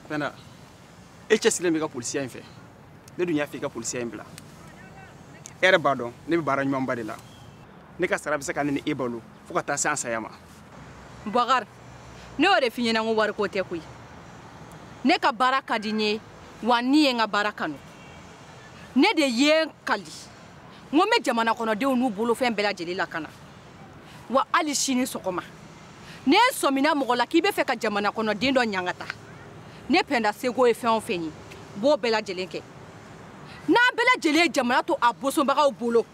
Penda, cɛ sigilen bɛ ka polisiya in fɛ. Ne dun y'a fɛ i ka polisiya in bila. E yɛrɛ b'a dɔn ne bɛ baara ɲumanba de la. Ne ka sara bɛ se ka ne ni e balo fo ka taa se an saya ma. Bakari, ne y'o de f'i ɲɛna ko wari ko tɛ koyi. Ne ka baara ka di n ye wa ni ye n ka baara kanu. Ne de ye n kali. N ko n bɛ jamana kɔnɔdenw n'u bolofɛn bɛɛ lajɛlen lakana. Wa hali sini sɔgɔma ne sɔmina mɔgɔ la k'i bɛ fɛ ka jamana kɔnɔden dɔ ɲangata. Ne Penda seko ye fɛn o fɛn ye b'o bɛɛ lajɛlen kɛ. N'an bɛɛ lajɛlen ye jamana to a bosonbagaw bolo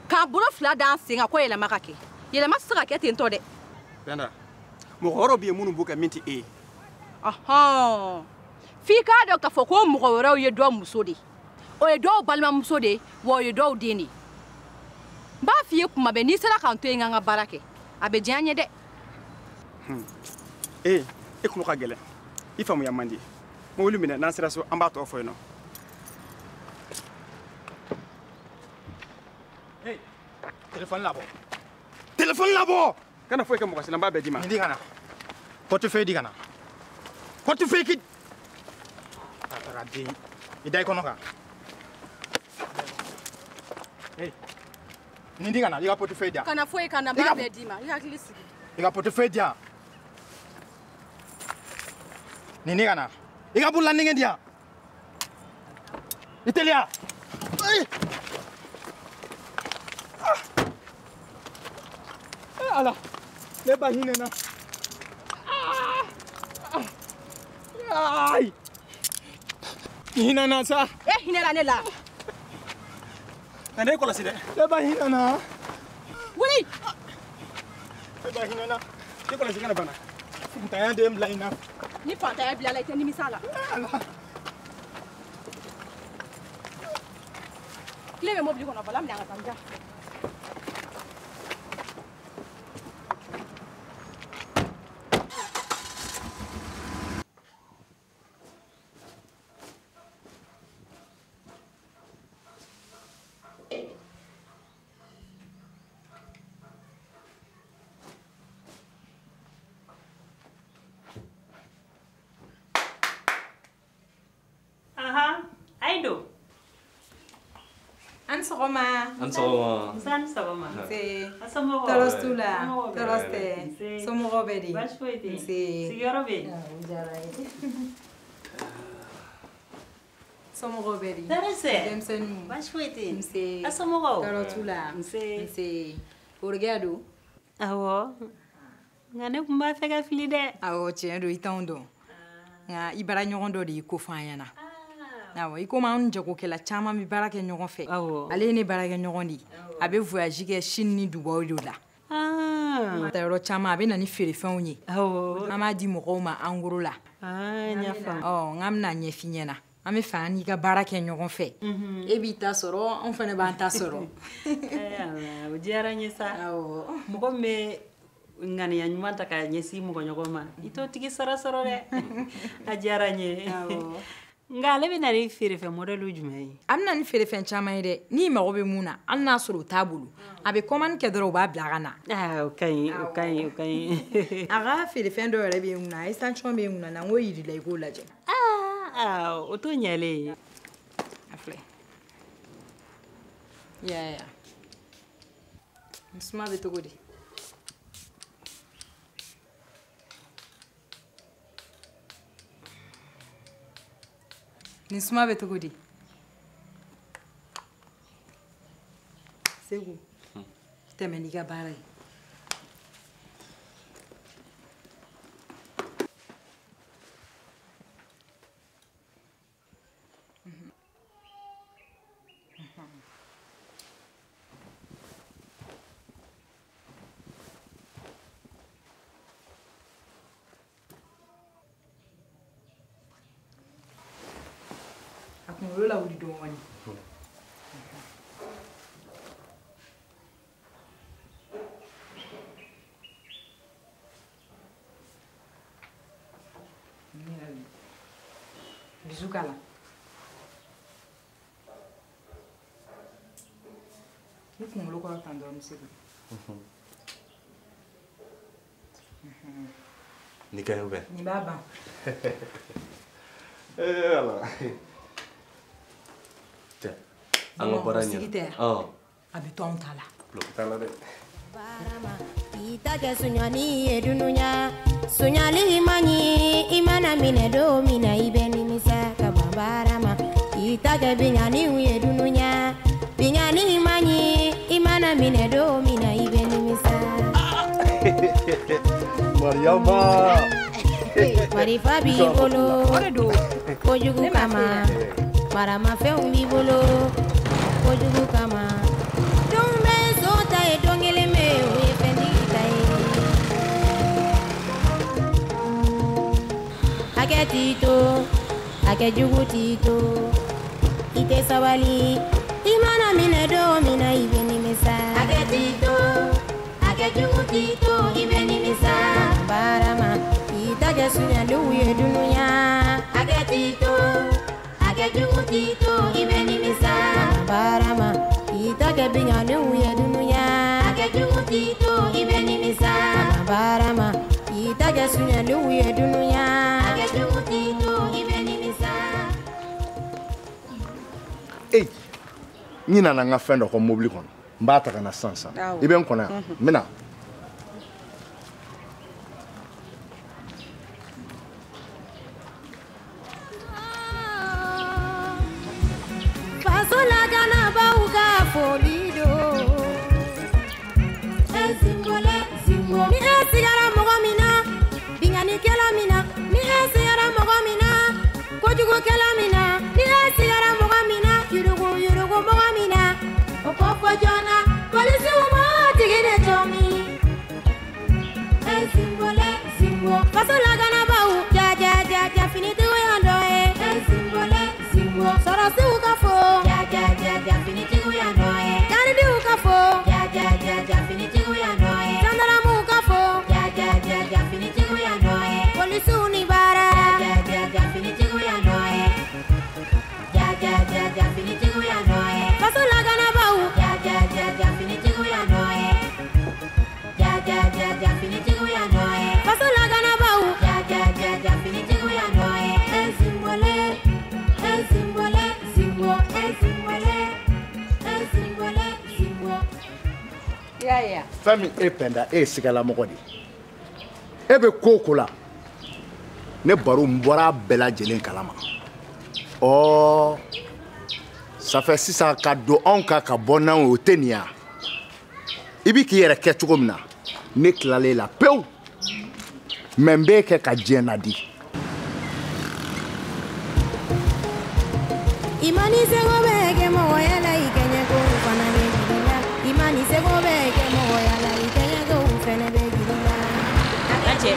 k'a bolo fila d'an sen kan ko yɛlɛma ka kɛ. Yɛlɛma tɛ se ka kɛ ten tɔ dɛ. Penda, mɔgɔ wɛrɛw bɛ yen minnu b'o kɛ min tɛ e ye. Ɔhɔn, f'i k'a dɔn k'a fɔ ko mɔgɔ wɛrɛw ye dɔw muso de ye. O ye dɔw balimamuso de ye wa o ye dɔw den de ye. N b'a f'i ye kuma bɛɛ n'i sera k'an to yen n ka n ka baara kɛ a bɛ diya n ye dɛ. E tulo ka gɛlɛn. I faamuya man di. Mobili minɛ n'an sera so an b'a tɔ fɔ yen nɔ. Téléphone là-bas. Téléphone là-bas. Kana foyi kɛ mɔgɔ si la n b'a bɛɛ d'i ma. Di kana. Portefeuille di kana. Portefeuille ki. Atara di. I da ikono ka. Hey. Ni di kana, i ka portefeuille dia. Kana foyi kana n b'a bɛɛ d'i ma. I hakili sigi. I ka portefeuille dia. Ni kana. I ka bula ninge dia. Italia. Hey. Ala, ne ba hinɛ na. Ai! Hinɛ na sa. E hinɛla ne la. Ka ne kɔlɔsi dɛ. Ne ba hinɛ na. Wuli. Ne ba hinɛ na. Ne kɔlɔsi kana bana. Ntanya de bila ina. Ni fantanya bila la i tɛ nimisa la. Tile bɛ mobili kɔnɔ fɔlɔ minɛ an ka taa n ja. Aido. An sɔgɔma. An sɔgɔma. San sɔgɔma. Nse. Asomɔgɔ. Tɔɔrɔ t'u la. Tɔɔrɔ tɛ. Somɔgɔw bɛ di. Baasi foyi tɛ. Nse. Sigiyɔrɔ bɛ yen. O diyara n ye. Somɔgɔw bɛ di. Tɔɔrɔ tɛ. Denmisɛnninw. Baasi foyi tɛ. Nse. Asomɔgɔw. Tɔɔrɔ t'u la. Nse. Nse. Orogɛ don. Awɔ. Nka ne tun b'a fɛ ka fili dɛ. Awɔ tiɲɛ don i t'anw dɔn. Nka i baara ɲɔgɔn dɔ de y'i ko fɔ an ɲɛna. Awɔ i komi anw jagokɛla caman bɛ baara kɛ ɲɔgɔn fɛ. Awɔ. Ale ye ne baarakɛ ɲɔgɔn de ye. A bɛ voyage kɛ Chine ni Dubaï de la. Ta yɔrɔ caman a bɛ na ni feerefɛnw ye. Awɔ. An b'a di mɔgɔw ma en gros la. N y'a faamu. N bɛna ɲɛf'i ɲɛna. An bɛ fɛ an n'i ka baara kɛ ɲɔgɔn fɛ. E b'i ta sɔrɔ anw fana b'an ta sɔrɔ. O diyara n ye sa. Awɔ. Mɔgɔ min bɛ ŋaniya ɲuman ta ka ɲɛsin mɔgɔ ɲɔgɔn ma i t'o tigi sara sɔrɔ dɛ. A diyara n ye. Nka ale bɛ na ni feerefɛn modèle jumɛn ye? A bɛ na ni feerefɛn caman ye dɛ. N'i mago bɛ mun na hali n'a sɔrɔ o t'a bolo a bɛ commande kɛ dɔrɔn u b'a bila ka na. O ka ɲi o ka ɲi o ka ɲi. A ka feerefɛn dɔw yɛrɛ bɛ yen kunna extension bɛ yen kunna na n k'o yir'i la i k'o lajɛ. O t'o ɲɛlen ye. A filɛ. I y'a ye wa? Nin suma bɛ cogo di? Nin suma bɛ cogo di? Segu tɛmɛ n'i ka baara ye. A kunkolo lawuli dɔɔnin. Dusu k'a la. I kunkolo kɔrɔ tan dɔɔnin Segu. Ni ka ɲi bɛ. Nin b'a ban. Ala. Cɛ, an ka baara ɲɛ. Sigi tɛ yan. A bɛ to anw ta la. Bulon t'a la dɛ. Ita kɛ suɲɔni ye dunuya suɲali man ɲi I mana minɛ don min na I bɛ nimisa ka ban baara ma ita kɛ biŋaniw ye dunuya biŋani man ɲi I mana minɛ don min na I bɛ nimisa Mariama. marifa b'i bolo kojugu kama maramafɛnw b'i bolo kojugu kama don bɛ so ta ye don kelen bɛ o ye fɛntigi ta ye hakɛ t'i to hakɛ jugu t'i to I tɛ sabali I mana minɛ don min na I bɛ nimisa hakɛ t'i to hakɛ jugu t'i to I bɛ nimisa baarama I ta kɛ suɲɛliw ye dunuya hakɛ t'i to hakɛ jugu t'i to I bɛ nimisa baarama I ta kɛ biŋaniw ye dunuya hakɛ jugu t'i to I bɛ nimisa baarama I ta kɛ suɲɛliw ye dunuya hakɛ jugu t'i to I bɛ nimisa N nana n ka fɛn dɔ kɔ mobili kɔnɔ n b'a ta ka na sisan sisan I bɛ n kɔnɔ yan n bɛna faso lakanabaw ka foli don Zimbole Zimbo ni e sigara mɔgɔ min na binganikɛla min na ni e sigara mɔgɔ min na kojugukɛla min na ni e sigara mɔgɔ min na yurugu yurugu mɔgɔ min na o ko fɔ joona polisiw ma tigi de jɔ min Zimbole Zimbo faso lakanabaw ja finitigiw yan dɔ ye Zimbole Zimbo sɔrɔsiw ka fo ja finitigiw yan dɔ ye garidiw ka fo ja finitigiw yan dɔ ye jandarmuw ka fo ja finitigiw yan dɔ ye polisiw ni baara ja finitigiw yan dɔ ye ja finitigiw yan dɔ ye faso lakanabaw ja finitigiw yan dɔ ye ja finitigiw yan dɔ ye faso lakanabaw ja finitigiw yan dɔ ye Zimbole Zimbole Zimbo Zimbole Zimbole Zimbo fɛn min e pɛnda e ye sigalamɔgɔ de ye e bɛ ko o ko la ne baro n bɔra a bɛɛ lajɛlen kalama ça fait sisan ka don anw kan ka bɔ n'anw ye o tɛ nin ye I bi k'i yɛrɛ kɛ cogo min na ne tilalen la pewu mɛ n b'e kɛ ka diɲɛ nadi Imani sego bɛ kɛ mɔgɔya la I kɛɲɛ ko fana bɛ jigi la Imani sego bɛ kɛ mɔgɔya la I kɛɲɛ ko fana bɛ jigi la Cɛ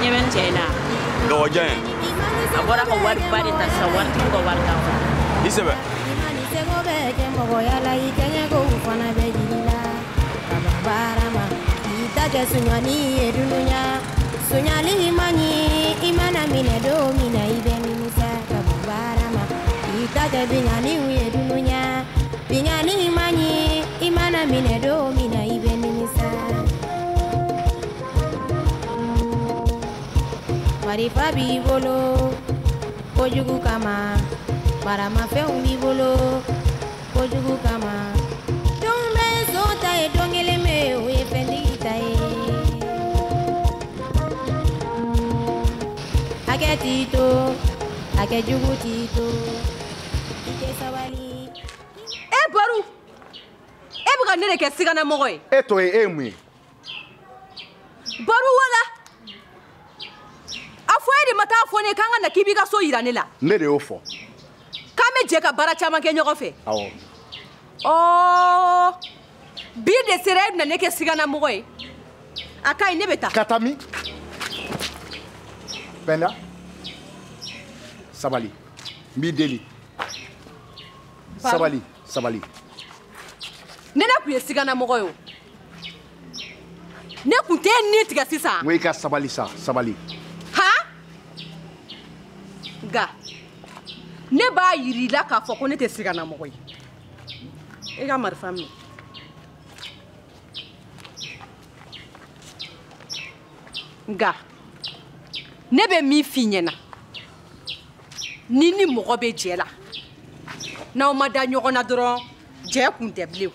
ɲɛ bɛ n cɛ la Gawajan ye. a bɔra ka wari ba de ta sisan waritigi ka wari t'a fɔ I sɛbɛ. Imani sego bɛ kɛ mɔgɔya la I kɛɲɛ ko fana bɛ jigi la ka ban baara ma I ta kɛ suɲɔni ye dunuya suɲali man ɲi I mana minɛ don min na I bɛ nimisa ka ban baara ma I ta kɛ biŋaniw ye dunuya biŋani man ɲi I mana minɛ don min na I bɛ nimisa marifa b'i bolo kojugu kama maramafɛnw b'i bolo kojugu kama don bɛ so ta ye don kelen bɛ o ye fɛntigi ta ye hakɛ t'i to hakɛ jugu t'i to I tɛ sabali Baru e bɛ ka ne de kɛ siganamɔgɔ ye e to ye e ye mun ye Baru wala a fɔ e de ma taa fɔ ne k'an ka na k'i b'i ka so yira ne la ne de y'o fɔ k'an bɛ jɛ ka baara caman kɛ ɲɔgɔn fɛ awɔ bi de sera e bɛna ne kɛ siganamɔgɔ ye a ka ɲi ne bɛ taa ka taa min pɛnda sabali n b'i deli sabali ne kun ye siganamɔgɔ ye o ne kun tɛ ni tigɛ sisan n ko I ka sabali sa sabali nka ne b'a yir'i la k'a fɔ ko ne tɛ siganamɔgɔ ye I ka marifa minɛ nka ne bɛ min f'i ɲɛna ni mɔgɔ bɛ jɛ la n'aw ma da ɲɔgɔn na dɔrɔn jɛ kun tɛ bilen